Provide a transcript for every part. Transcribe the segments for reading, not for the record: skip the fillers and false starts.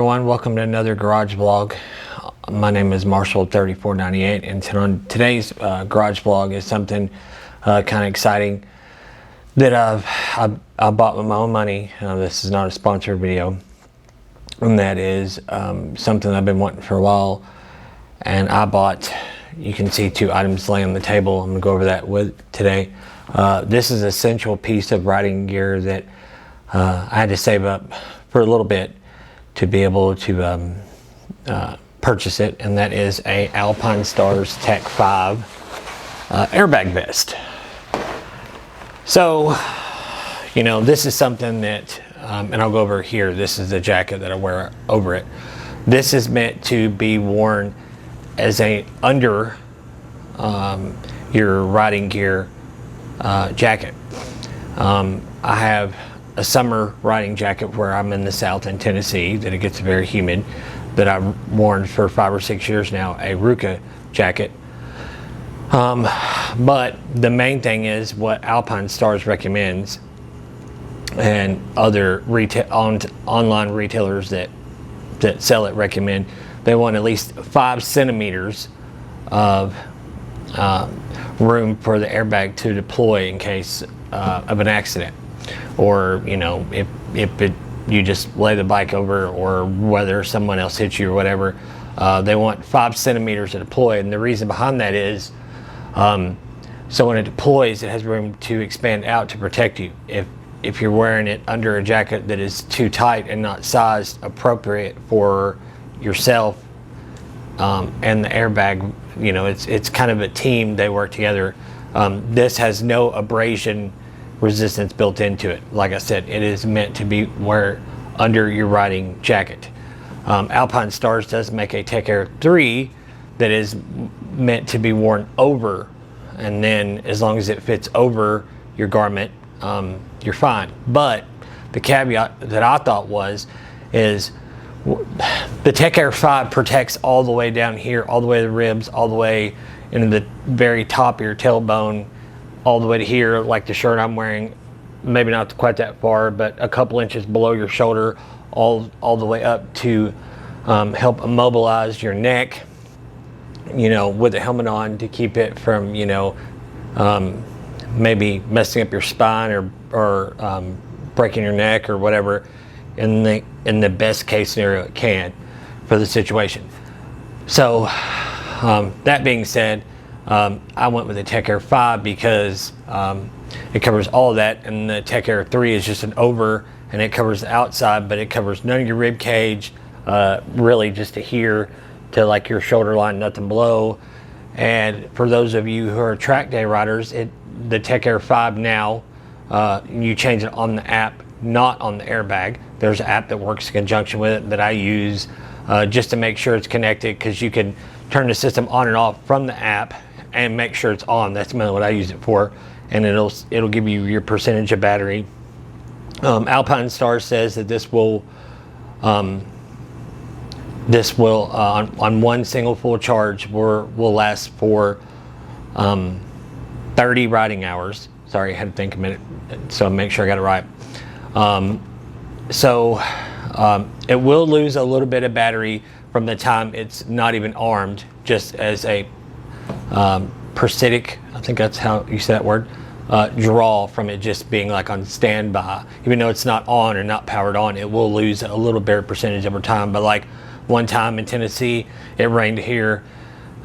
Everyone, welcome to another garage vlog. My name is Marshall3498, and today's garage vlog is something kind of exciting that I bought with my own money. This is not a sponsored video, and that is something I've been wanting for a while. And I bought, you can see two items laying on the table. I'm gonna go over that today. This is an essential piece of riding gear that I had to save up for a little bit to be able to purchase it, and that is a Alpinestars Tech 5 airbag vest. So, you know, this is something that, and I'll go over here, this is the jacket that I wear over it. This is meant to be worn as a under your riding gear jacket. I have a summer riding jacket where I'm in the South in Tennessee that it gets very humid, that I've worn for 5 or 6 years now, a Ruka jacket. But the main thing is what Alpinestars recommends, and other online retailers that sell it recommend, they want at least 5 centimeters of room for the airbag to deploy in case of an accident. Or, you know, if you just lay the bike over, or whether someone else hits you or whatever, they want 5 centimeters to deploy. And the reason behind that is so when it deploys, it has room to expand out to protect you. If you're wearing it under a jacket that is too tight and not sized appropriate for yourself and the airbag, you know, it's kind of a team, they work together. This has no abrasion resistance built into it. Like I said, it is meant to be wear under your riding jacket. Alpinestars does make a Tech Air 3 that is meant to be worn over, and then as long as it fits over your garment, you're fine. But the caveat that I thought is the Tech Air 5 protects all the way down here, all the way to the ribs, all the way into the very top of your tailbone, all the way to here, like the shirt I'm wearing, maybe not quite that far, but a couple inches below your shoulder, all the way up to help immobilize your neck, you know, with the helmet on, to keep it from, you know, maybe messing up your spine or breaking your neck or whatever, in the best case scenario it can for the situation. So that being said, I went with the Tech Air 5 because it covers all of that, and the Tech Air 3 is just an over, and it covers the outside, but it covers none of your rib cage, really just to here, to like your shoulder line, nothing below. And for those of you who are track day riders, the Tech Air 5 now, you change it on the app, not on the airbag. There's an app that works in conjunction with it that I use just to make sure it's connected, because you can turn the system on and off from the app and make sure it's on. That's mainly what I use it for, and it'll give you your percentage of battery. Alpinestars says that this will on one single full charge will last for 30 riding hours. Sorry, I had to think a minute, so make sure I got it right. It will lose a little bit of battery from the time it's not even armed, just as a parasitic, I think that's how you say that word, draw from it just being like on standby. Even though it's not on or not powered on, it will lose a little bit of percentage over time. But like one time in Tennessee, it rained here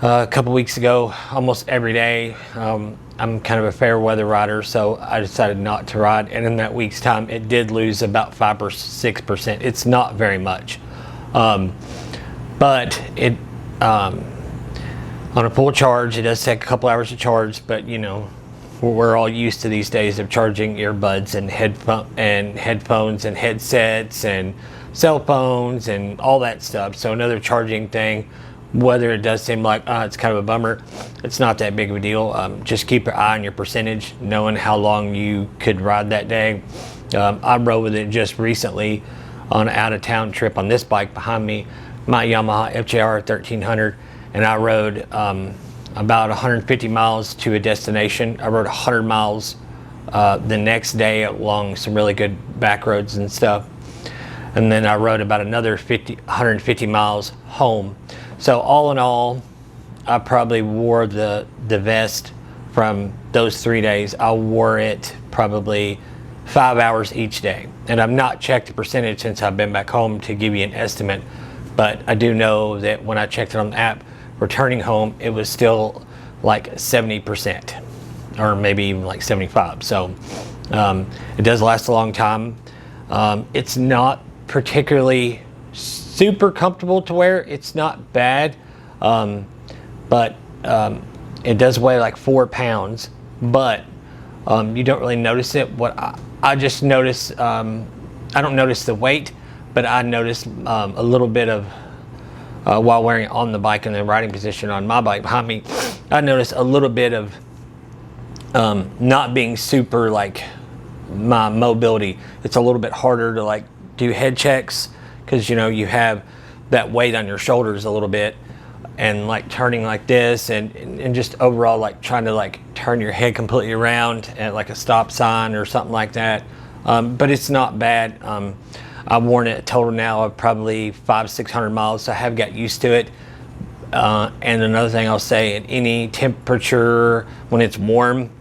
a couple weeks ago almost every day. I'm kind of a fair weather rider, so I decided not to ride, and in that week's time it did lose about 5 or 6%. It's not very much, but it on a full charge, it does take a couple hours to charge. But you know, we're all used to these days of charging earbuds and headphones and headsets and cell phones and all that stuff. So another charging thing, whether it does seem like it's kind of a bummer, it's not that big of a deal. Just keep your eye on your percentage, knowing how long you could ride that day. I rode with it just recently on an out-of-town trip on this bike behind me, my Yamaha FJR 1300, and I rode about 150 miles to a destination. I rode 100 miles the next day along some really good back roads and stuff. and then I rode about another 150 miles home. So all in all, I probably wore the vest from those 3 days. I wore it probably 5 hours each day, and I've not checked the percentage since I've been back home to give you an estimate, but I do know that when I checked it on the app returning home, it was still like 70%, or maybe even like 75. So it does last a long time. It's not particularly super comfortable to wear. It's not bad, but it does weigh like 4 pounds, but you don't really notice it. What I just notice, I don't notice the weight, but I notice a little bit of, while wearing it on the bike in the riding position on my bike behind me, I notice a little bit of not being super, like, my mobility. It's a little bit harder to like do head checks, because you know you have that weight on your shoulders a little bit, and like turning like this, and just overall like trying to like turn your head completely around at like a stop sign or something like that. But it's not bad. I've worn it a total now of probably 500-600 miles, so I have got used to it. And another thing I'll say, at any temperature when it's warm,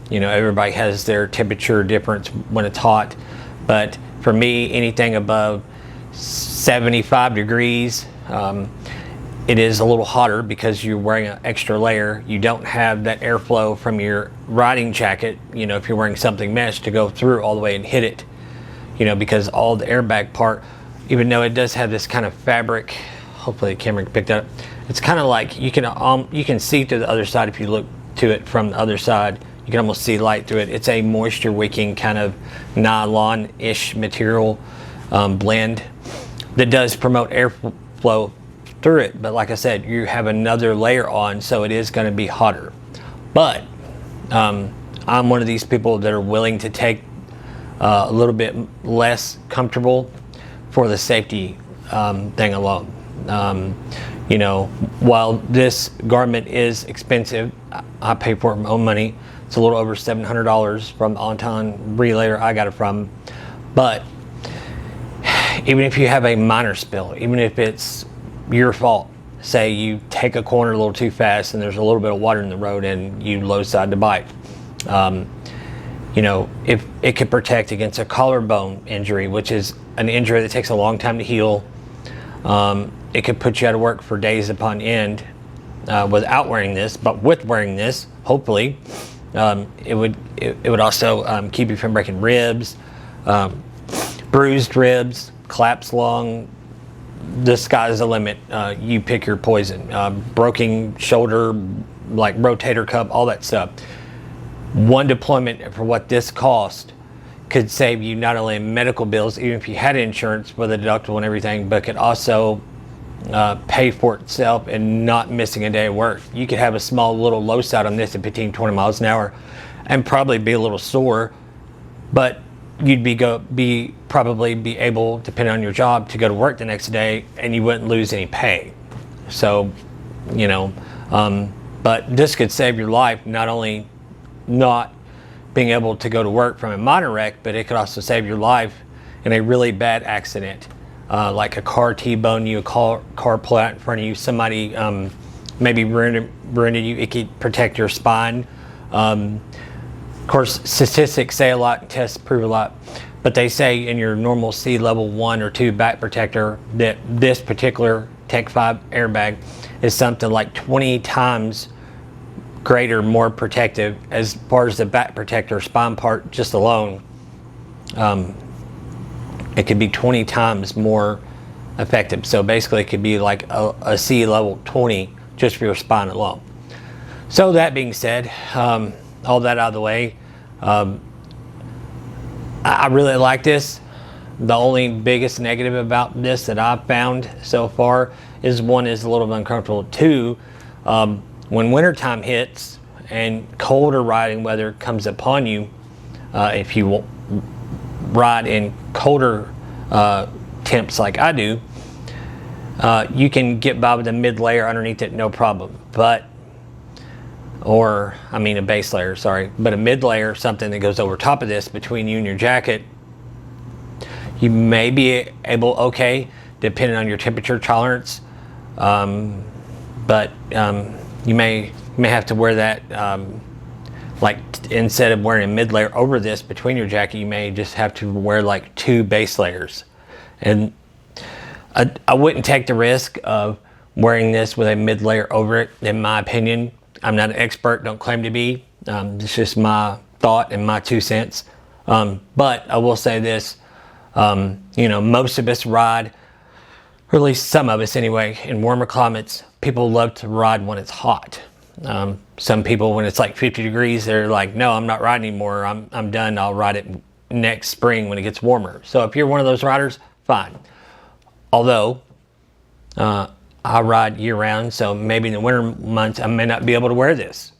you know, everybody has their temperature difference when it's hot, but for me, anything above 75 degrees, it is a little hotter because you're wearing an extra layer. You don't have that airflow from your riding jacket, you know, if you're wearing something mesh, to go through all the way and hit it, you know, because all the airbag part, even though it does have this kind of fabric, hopefully the camera picked that up, it's kind of like you can see to the other side. If you look to it from the other side, you can almost see light through it. It's a moisture wicking kind of nylon-ish material blend that does promote airflow through it. But like I said, you have another layer on, so it is going to be hotter. But I'm one of these people that are willing to take a little bit less comfortable for the safety thing alone. You know, while this garment is expensive, I pay for it with my own money. It's a little over $700 from the Anton relayer I got it from. But even if you have a minor spill, even if it's your fault, say you take a corner a little too fast and there's a little bit of water in the road and you low side the bike, you know, if it could protect against a collarbone injury, which is an injury that takes a long time to heal. It could put you out of work for days upon end without wearing this, but with wearing this, hopefully, it would also keep you from breaking ribs, bruised ribs, collapsed lung. The sky's the limit. You pick your poison. Broken shoulder, like rotator cuff, all that stuff. One deployment for what this cost could save you not only in medical bills, even if you had insurance with a deductible and everything, but could also pay for itself and not missing a day of work. You could have a small little low side on this at 15-20 miles an hour and probably be a little sore, but you'd probably be able, depending on your job, to go to work the next day and you wouldn't lose any pay. So, you know, but this could save your life, not only not being able to go to work from a minor wreck, but it could also save your life in a really bad accident. Like a car T-bone you, a car pull out in front of you, somebody maybe ruined you. It could protect your spine. Of course, statistics say a lot and tests prove a lot, but they say in your normal C level 1 or 2 back protector that this particular Tech 5 airbag is something like 20 times greater, more protective as far as the back protector spine part just alone. It could be 20 times more effective. So basically it could be like a C level 20 just for your spine alone. So that being said, all that out of the way, I really like this. The only biggest negative about this that I've found so far is, one, is a little bit uncomfortable. Two, when wintertime hits and colder riding weather comes upon you, if you ride in colder temps like I do, you can get by with a mid layer underneath it, no problem. But, a base layer, sorry, but a mid layer, something that goes over top of this between you and your jacket, you may be able, okay, depending on your temperature tolerance, but you may have to wear that, like instead of wearing a mid layer over this between your jacket, you may just have to wear like 2 base layers. And I wouldn't take the risk of wearing this with a mid layer over it, in my opinion. I'm not an expert, don't claim to be. It's just my thought and my 2 cents. But I will say this, you know, most of us ride, or at least some of us anyway, in warmer climates. People love to ride when it's hot. Some people, when it's like 50 degrees, they're like, no, I'm not riding anymore. I'm done. I'll ride it next spring when it gets warmer. So if you're one of those riders, fine. Although, I ride year round, so maybe in the winter months, I may not be able to wear this.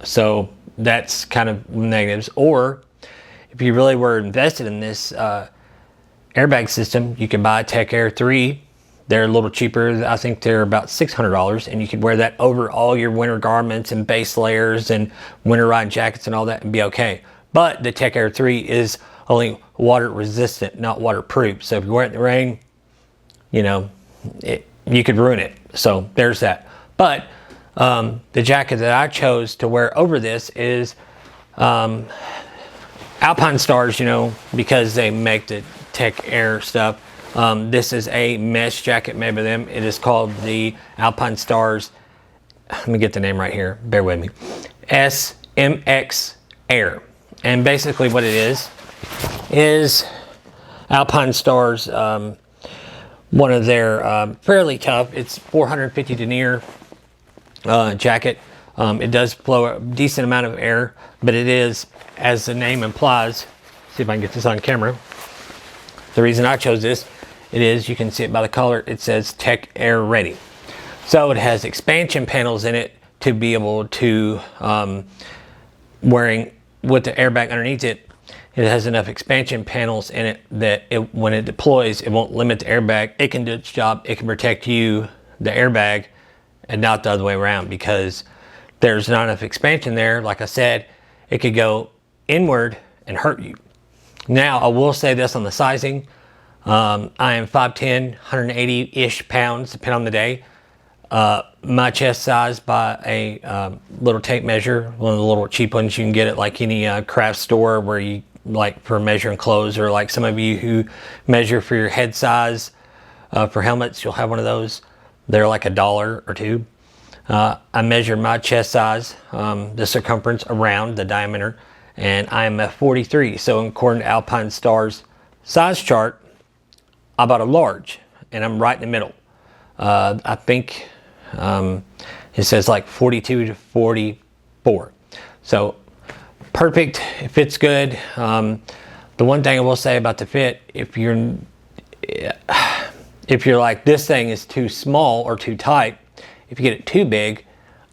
So that's kind of negatives. Or if you really were invested in this airbag system, you can buy a Tech Air 3. They're a little cheaper. I think they're about $600, and you could wear that over all your winter garments and base layers and winter ride jackets and all that and be okay. But the Tech Air 3 is only water resistant, not waterproof. So if you wear it in the rain, you know, you could ruin it. So there's that. But the jacket that I chose to wear over this is Alpinestars, you know, because they make the Tech Air stuff. This is a mesh jacket made by them. It is called the Alpinestars, let me get the name right here, bear with me, SMX Air. And basically what it is Alpinestars, one of their fairly tough, it's 450 denier jacket. It does blow a decent amount of air, but it is, as the name implies, see if I can get this on camera. The reason I chose this, it is, you can see it by the color, it says Tech Air Ready. So it has expansion panels in it to be able to, wearing with the airbag underneath it, it has enough expansion panels in it that when it deploys, it won't limit the airbag. It can do its job, it can protect you, the airbag, and not the other way around, because there's not enough expansion there. Like I said, it could go inward and hurt you. Now, I will say this on the sizing. I am 5'10", 180-ish pounds, depending on the day. My chest size by a little tape measure, one of the little cheap ones you can get at like any craft store where you like for measuring clothes, or like some of you who measure for your head size for helmets, you'll have one of those. They're like $1 or $2. I measured my chest size, the circumference around the diameter, and I am a 43. So according to Alpinestars size chart, I bought a large, and I'm right in the middle. I think it says like 42 to 44. So perfect, it fits good. The one thing I will say about the fit, if you're like, this thing is too small or too tight, if you get it too big,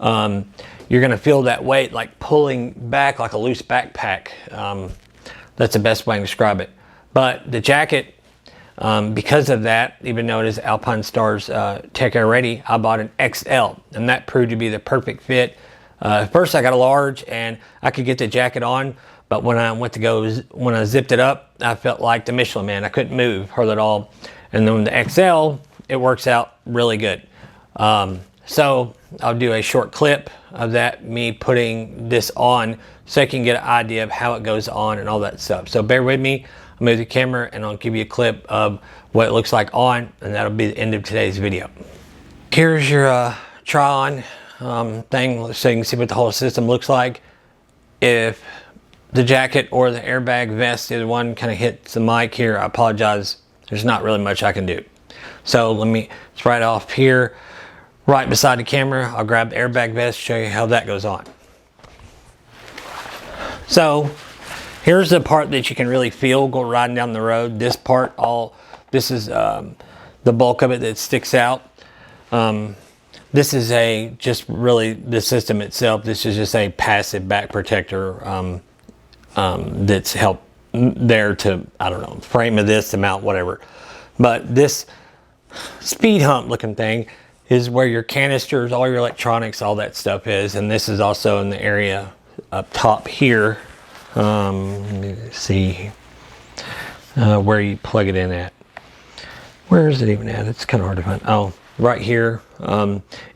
you're gonna feel that weight like pulling back like a loose backpack. That's the best way to describe it. But the jacket, because of that, even though it is Alpinestars Tech Air Ready, I bought an XL, and that proved to be the perfect fit. First I got a large, and I could get the jacket on, but when I zipped it up, I felt like the Michelin Man. I couldn't move hardly at all. And then the XL, it works out really good. So I'll do a short clip of that, me putting this on, so I can get an idea of how it goes on and all that stuff. So bear with me. I'll move the camera and I'll give you a clip of what it looks like on, and that'll be the end of today's video. Here's your try on thing, so you can see what the whole system looks like. If the jacket or the airbag vest, either one kind of hits the mic here, I apologize. There's not really much I can do. So it's right off here, right beside the camera. I'll grab the airbag vest, show you how that goes on. So here's the part that you can really feel go riding down the road. This part, this is the bulk of it that sticks out. This is just really the system itself. This is just a passive back protector that's helped there to, I don't know, frame of this, the mount, whatever. But this speed hump looking thing is where your canisters, all your electronics, all that stuff is. And this is also in the area up top here. Let me see. where you plug it in at. Where is it even at? It's kind of hard to find. Oh, right here.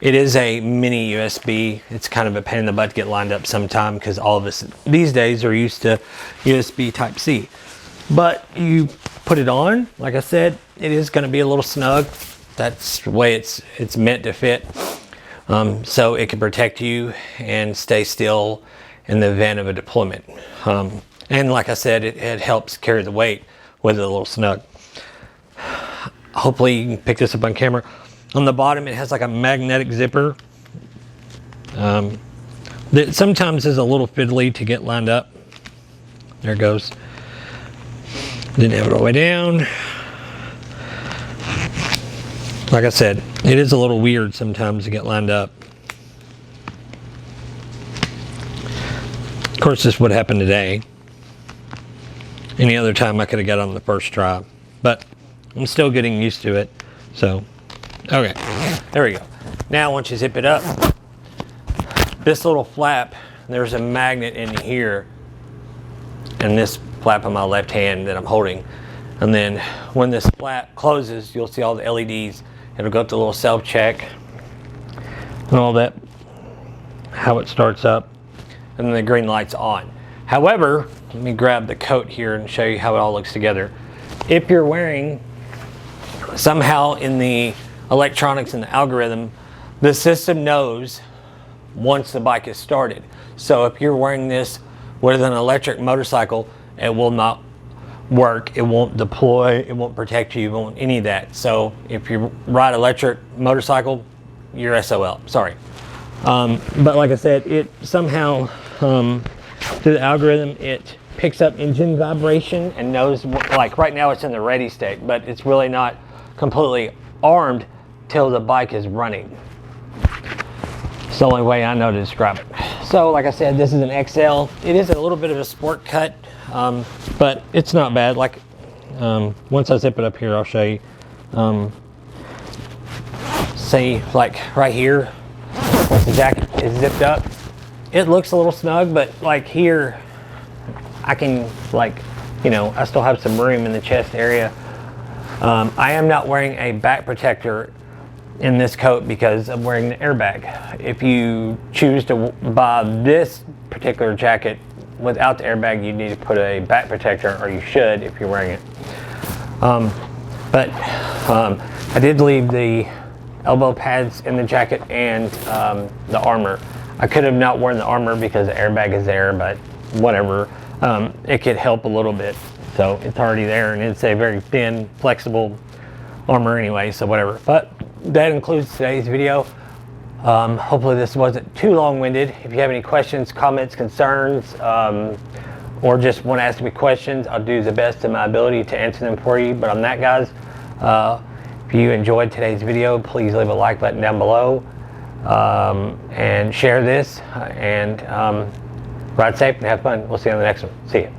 It is a mini USB. It's kind of a pain in the butt to get lined up sometime because all of us these days are used to USB Type-C. But you put it on, like I said, it is going to be a little snug. That's the way it's meant to fit. So it can protect you and stay still in the event of a deployment. And like I said, it helps carry the weight with it a little snug. Hopefully you can pick this up on camera. On the bottom, it has like a magnetic zipper. That sometimes is a little fiddly to get lined up. There it goes. Didn't have it all the way down. Like I said, it is a little weird sometimes to get lined up. Of course, this would happen today. Any other time I could have got on the first try, but I'm still getting used to it. So, okay, there we go. Now, once you zip it up, this little flap, there's a magnet in here, and this flap on my left hand that I'm holding. And then when this flap closes, you'll see all the LEDs. It'll go up to a little self-check and all that, how it starts up, and then the green light's on. However, let me grab the coat here and show you how it all looks together. If you're wearing, somehow in the electronics and the algorithm, the system knows once the bike is started. So if you're wearing this with an electric motorcycle, it will not work, it won't deploy, it won't protect you, it won't any of that. So if you ride electric motorcycle, you're SOL, sorry. But like I said, it somehow, through the algorithm, it picks up engine vibration and knows, like right now it's in the ready state, but it's really not completely armed till the bike is running. It's the only way I know to describe it. So like I said, this is an XL. It is a little bit of a sport cut, but it's not bad. Like once I zip it up here, I'll show you. See, like right here, once the jacket is zipped up, it looks a little snug, but like here, I can, like, you know, I still have some room in the chest area. I am not wearing a back protector in this coat because I'm wearing the airbag. If you choose to buy this particular jacket without the airbag, you need to put a back protector, or you should if you're wearing it. I did leave the elbow pads in the jacket and the armor. I could have not worn the armor because the airbag is there, but whatever. It could help a little bit. So it's already there, and it's a very thin, flexible armor anyway, so whatever. But that includes today's video. Hopefully this wasn't too long-winded. If you have any questions, comments, concerns, or just want to ask me questions, I'll do the best of my ability to answer them for you. But on that, guys, if you enjoyed today's video, please leave a like button down below, and share this, and ride safe and have fun. We'll see you on the next one. See ya.